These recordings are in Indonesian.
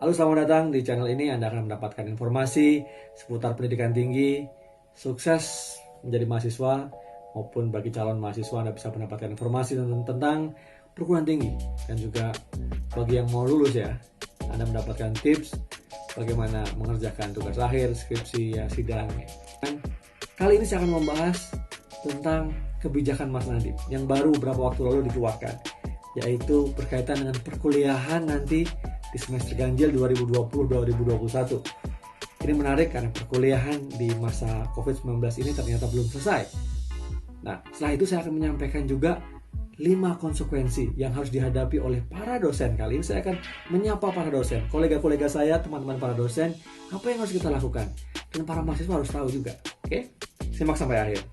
Halo, selamat datang di channel ini. Anda akan mendapatkan informasi seputar pendidikan tinggi, sukses menjadi mahasiswa, maupun bagi calon mahasiswa Anda bisa mendapatkan informasi tentang perguruan tinggi. Dan juga bagi yang mau lulus ya, Anda mendapatkan tips bagaimana mengerjakan tugas akhir, skripsi, ya, sidang. Dan kali ini saya akan membahas tentang kebijakan Mas Nadiem yang baru beberapa waktu lalu dikeluarkan, yaitu berkaitan dengan perkuliahan nanti di semester ganjil 2020-2021. Ini menarik karena perkuliahan di masa COVID-19 ini ternyata belum selesai. Nah, setelah itu saya akan menyampaikan juga 5 konsekuensi yang harus dihadapi oleh para dosen. Kali ini saya akan menyapa para dosen, kolega-kolega saya, teman-teman para dosen, apa yang harus kita lakukan. Dan para mahasiswa harus tahu juga. Oke? Simak sampai akhir.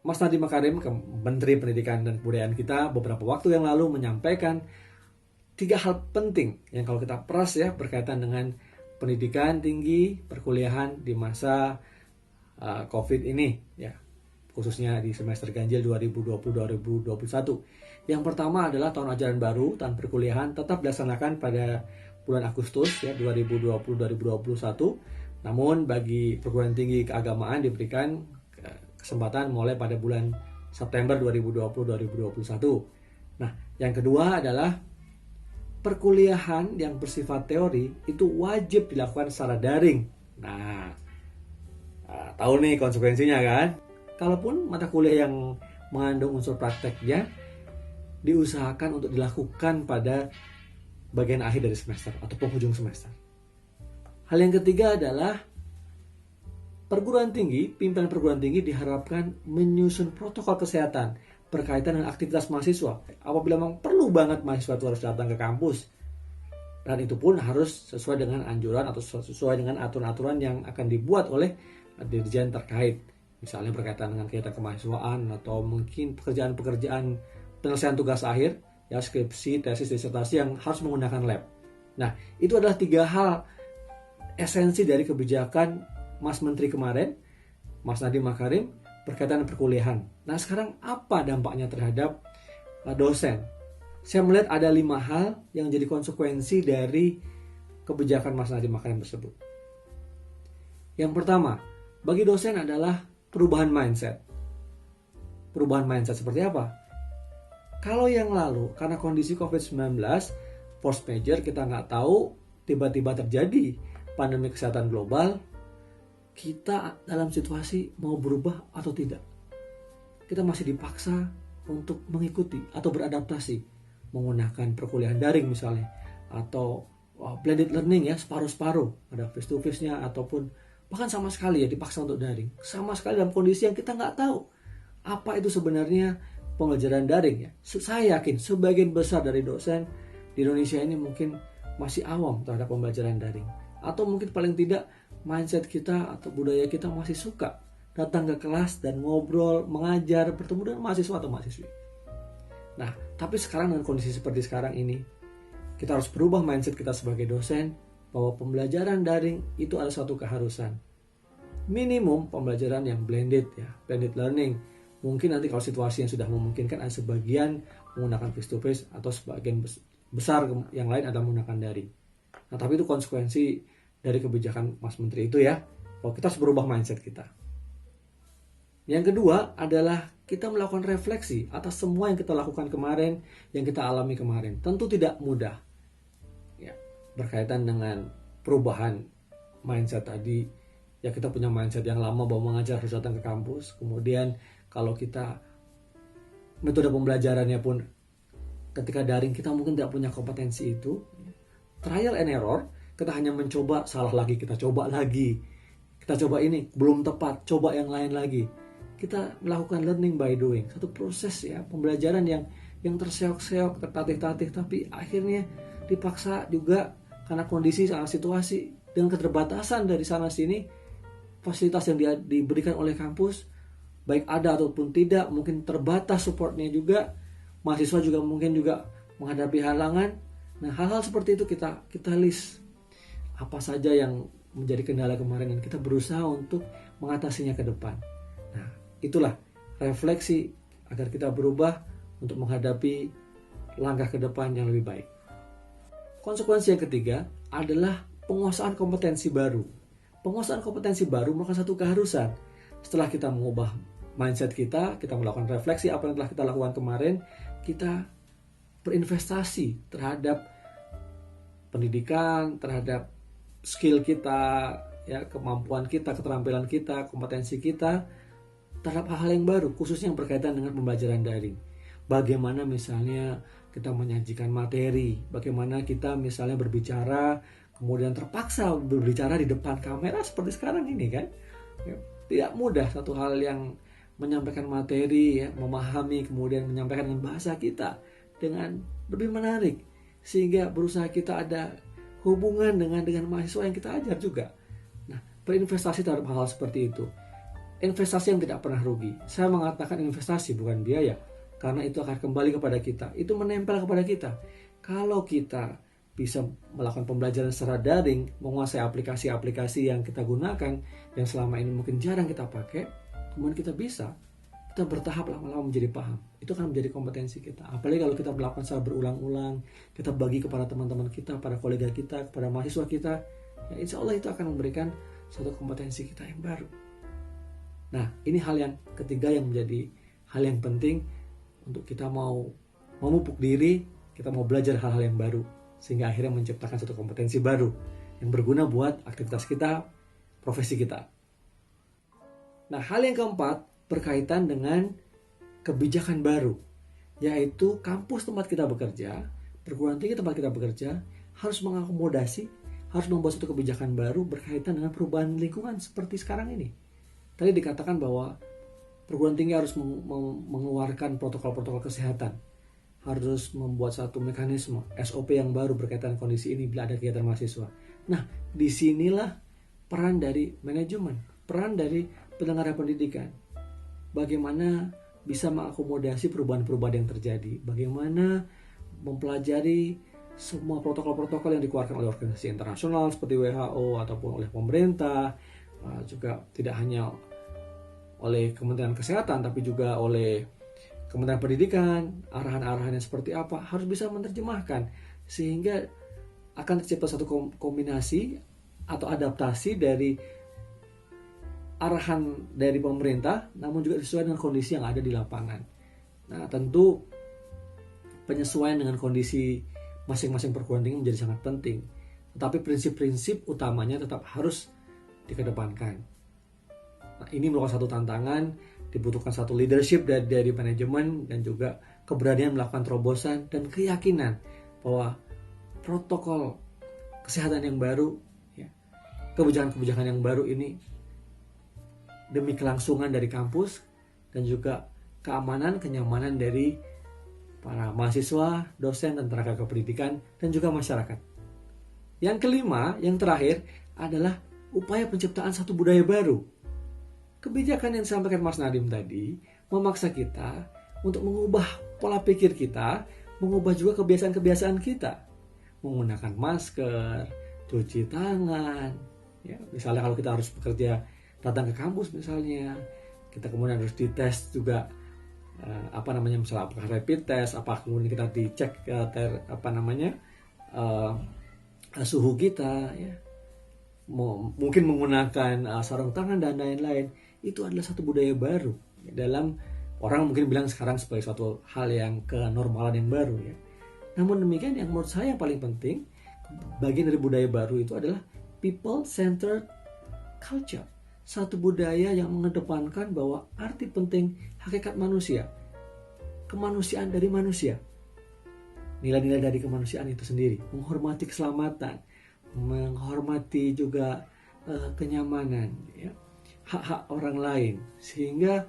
Mas Nadiem Makarim, Menteri Pendidikan dan Kebudayaan kita, beberapa waktu yang lalu menyampaikan 3 hal penting yang kalau kita peras ya berkaitan dengan pendidikan tinggi, perkuliahan di masa COVID ini ya, khususnya di semester ganjil 2020-2021. Yang pertama adalah tahun ajaran baru, tahun perkuliahan tetap dilaksanakan pada bulan Agustus ya 2020-2021. Namun bagi perguruan tinggi keagamaan diberikan kesempatan mulai pada bulan September 2020-2021. Nah, yang kedua adalah perkuliahan yang bersifat teori itu wajib dilakukan secara daring. Nah, tahu nih konsekuensinya kan? Kalaupun mata kuliah yang mengandung unsur prakteknya diusahakan untuk dilakukan pada bagian akhir dari semester atau penghujung semester. Hal yang ketiga adalah perguruan tinggi, pimpinan perguruan tinggi diharapkan menyusun protokol kesehatan berkaitan dengan aktivitas mahasiswa. Apabila memang perlu banget mahasiswa itu harus datang ke kampus. Dan itu pun harus sesuai dengan anjuran atau sesuai dengan aturan-aturan yang akan dibuat oleh dirjen terkait. Misalnya berkaitan dengan kegiatan kemahasiswaan atau mungkin pekerjaan-pekerjaan penyelesaian tugas akhir, ya skripsi, tesis, disertasi yang harus menggunakan lab. Nah, itu adalah 3 hal esensi dari kebijakan Mas Menteri kemarin, Mas Nadiem Makarim, berkaitan dengan perkuliahan. Nah, sekarang apa dampaknya terhadap dosen? Saya melihat ada 5 hal yang jadi konsekuensi dari kebijakan Mas Nadiem Makarim tersebut. Yang pertama, bagi dosen adalah perubahan mindset. Perubahan mindset seperti apa? Kalau yang lalu, karena kondisi COVID-19, force major kita nggak tahu, tiba-tiba terjadi pandemi kesehatan global, kita dalam situasi mau berubah atau tidak. Kita masih dipaksa untuk mengikuti atau beradaptasi menggunakan perkuliahan daring misalnya, atau blended learning ya, separuh-separuh, ada face to face-nya ataupun bahkan sama sekali ya dipaksa untuk daring. Sama sekali dalam kondisi yang kita nggak tahu apa itu sebenarnya pembelajaran daring ya. Saya yakin sebagian besar dari dosen di Indonesia ini mungkin masih awam terhadap pembelajaran daring, atau mungkin paling tidak mindset kita atau budaya kita masih suka datang ke kelas dan ngobrol, mengajar, bertemu dengan mahasiswa atau mahasiswi. Nah, tapi sekarang dengan kondisi seperti sekarang ini, kita harus berubah mindset kita sebagai dosen bahwa pembelajaran daring itu adalah suatu keharusan. Minimum pembelajaran yang blended ya, blended learning. Mungkin nanti kalau situasi yang sudah memungkinkan ada sebagian menggunakan face to face atau sebagian besar yang lain adalah menggunakan daring. Nah, tapi itu konsekuensi dari kebijakan Mas Menteri itu ya, kalau kita harus berubah mindset kita. Yang kedua adalah kita melakukan refleksi atas semua yang kita lakukan kemarin, yang kita alami kemarin. Tentu tidak mudah ya, berkaitan dengan perubahan mindset tadi. Ya, kita punya mindset yang lama bahwa mengajar harus datang ke kampus. Kemudian kalau kita metode pembelajarannya pun ketika daring kita mungkin tidak punya kompetensi itu. Trial and error. Kita hanya mencoba, salah lagi, kita coba lagi. Kita coba ini, belum tepat, coba yang lain lagi. Kita melakukan learning by doing. Satu proses ya, pembelajaran yang terseok-seok, tertatih-tatih, tapi akhirnya dipaksa juga karena kondisi, situasi, dengan keterbatasan dari sana-sini, fasilitas yang diberikan oleh kampus, baik ada ataupun tidak, mungkin terbatas supportnya juga, mahasiswa juga mungkin juga menghadapi halangan. Nah, hal-hal seperti itu kita list. Apa saja yang menjadi kendala kemarin dan kita berusaha untuk mengatasinya ke depan. Nah, itulah refleksi agar kita berubah untuk menghadapi langkah ke depan yang lebih baik. Konsekuensi yang ketiga adalah penguasaan kompetensi baru. Penguasaan kompetensi baru merupakan satu keharusan. Setelah kita mengubah mindset kita melakukan refleksi apa yang telah kita lakukan kemarin, kita berinvestasi terhadap pendidikan, terhadap skill kita, ya, kemampuan kita, keterampilan kita, kompetensi kita terhadap hal-hal yang baru, khususnya yang berkaitan dengan pembelajaran daring. Bagaimana misalnya kita menyajikan materi, bagaimana kita misalnya berbicara, kemudian terpaksa berbicara di depan kamera seperti sekarang ini kan. Tidak mudah satu hal yang menyampaikan materi, ya, memahami, kemudian menyampaikan dengan bahasa kita dengan lebih menarik, sehingga berusaha kita ada hubungan dengan mahasiswa yang kita ajar juga. Nah, berinvestasi terhadap hal-hal seperti itu. Investasi yang tidak pernah rugi. Saya mengatakan investasi bukan biaya, karena itu akan kembali kepada kita. Itu menempel kepada kita. Kalau kita bisa melakukan pembelajaran secara daring, menguasai aplikasi-aplikasi yang kita gunakan, yang selama ini mungkin jarang kita pakai, kemudian kita bertahap lama-lama menjadi paham. Itu akan menjadi kompetensi kita. Apalagi kalau kita melakukan secara berulang-ulang, kita bagi kepada teman-teman kita, para kolega kita, kepada mahasiswa kita, ya insya Allah itu akan memberikan suatu kompetensi kita yang baru. Nah, ini hal yang ketiga yang menjadi hal yang penting untuk kita mau memupuk diri, kita mau belajar hal-hal yang baru, sehingga akhirnya menciptakan suatu kompetensi baru yang berguna buat aktivitas kita, profesi kita. Nah, hal yang keempat berkaitan dengan kebijakan baru, yaitu kampus tempat kita bekerja, perguruan tinggi tempat kita bekerja harus mengakomodasi, harus membuat suatu kebijakan baru berkaitan dengan perubahan lingkungan seperti sekarang ini. Tadi dikatakan bahwa perguruan tinggi harus mengeluarkan protokol-protokol kesehatan, harus membuat satu mekanisme SOP yang baru berkaitan kondisi ini bila ada kegiatan mahasiswa. Nah, disinilah peran dari manajemen, peran dari penyelenggara pendidikan. Bagaimana bisa mengakomodasi perubahan-perubahan yang terjadi, bagaimana mempelajari semua protokol-protokol yang dikeluarkan oleh organisasi internasional seperti WHO ataupun oleh pemerintah, juga tidak hanya oleh Kementerian Kesehatan tapi juga oleh Kementerian Pendidikan, arahan-arahannya seperti apa, harus bisa menerjemahkan sehingga akan tercipta satu kombinasi atau adaptasi dari arahan dari pemerintah namun juga sesuai dengan kondisi yang ada di lapangan. Nah, tentu penyesuaian dengan kondisi masing-masing perguruan tinggi menjadi sangat penting. Tetapi prinsip-prinsip utamanya tetap harus dikedepankan. Nah, ini merupakan satu tantangan, dibutuhkan satu leadership dari manajemen dan juga keberanian melakukan terobosan dan keyakinan bahwa protokol kesehatan yang baru, ya, kebijakan-kebijakan yang baru ini demi kelangsungan dari kampus dan juga keamanan, kenyamanan dari para mahasiswa, dosen, dan tenaga kependidikan dan juga masyarakat. Yang kelima, yang terakhir adalah upaya penciptaan satu budaya baru. Kebijakan yang disampaikan Mas Nadiem tadi memaksa kita untuk mengubah pola pikir kita, mengubah juga kebiasaan-kebiasaan kita. Menggunakan masker, cuci tangan, ya, misalnya kalau kita harus bekerja datang ke kampus misalnya, kita kemudian harus dites juga misalnya apakah rapid test, apa kemudian kita dicek suhu kita, ya. Mungkin menggunakan sarung tangan dan lain-lain. Itu adalah satu budaya baru dalam, orang mungkin bilang sekarang sebagai suatu hal yang kenormalan yang baru, ya. Namun demikian, yang menurut saya yang paling penting bagian dari budaya baru itu adalah people centered culture, satu budaya yang mengedepankan bahwa arti penting hakikat manusia, kemanusiaan dari manusia, nilai-nilai dari kemanusiaan itu sendiri, menghormati keselamatan, menghormati juga kenyamanan, ya, hak-hak orang lain, sehingga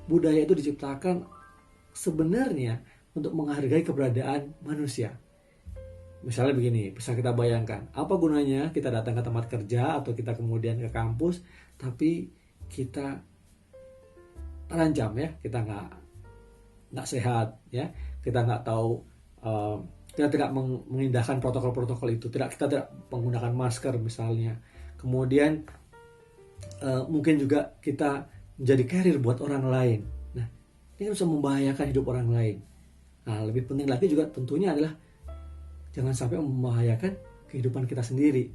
budaya itu diciptakan sebenarnya untuk menghargai keberadaan manusia. Misalnya begini, bisa kita bayangkan, apa gunanya kita datang ke tempat kerja atau kita kemudian ke kampus, tapi kita terancam, ya, kita nggak sehat, ya, kita nggak tahu, kita tidak mengindahkan protokol-protokol itu, kita tidak menggunakan masker misalnya, kemudian mungkin juga kita menjadi carrier buat orang lain. Nah, ini kan bisa membahayakan hidup orang lain. Nah, lebih penting lagi juga tentunya adalah jangan sampai membahayakan kehidupan kita sendiri.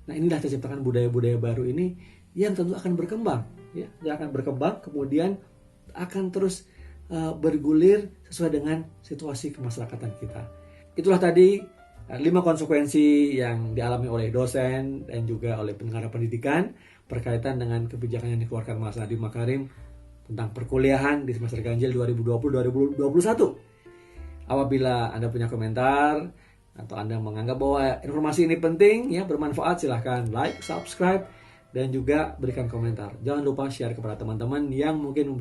Nah, inilah terciptakan budaya-budaya baru ini yang tentu akan berkembang, ya, yang akan berkembang, kemudian akan terus bergulir sesuai dengan situasi kemasyarakatan kita. Itulah tadi 5 konsekuensi yang dialami oleh dosen dan juga oleh penyelenggara pendidikan berkaitan dengan kebijakan yang dikeluarkan Mas Nadiem Makarim tentang perkuliahan di semester ganjil 2020-2021. Apabila Anda punya komentar atau Anda menganggap bahwa informasi ini penting, ya, bermanfaat, silahkan like, subscribe, dan juga berikan komentar. Jangan lupa share kepada teman-teman yang mungkin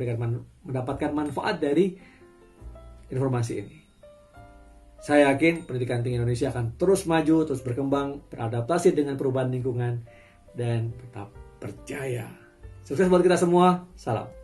mendapatkan manfaat dari informasi ini. Saya yakin pendidikan tinggi Indonesia akan terus maju, terus berkembang, beradaptasi dengan perubahan lingkungan, dan tetap percaya. Sukses buat kita semua. Salam.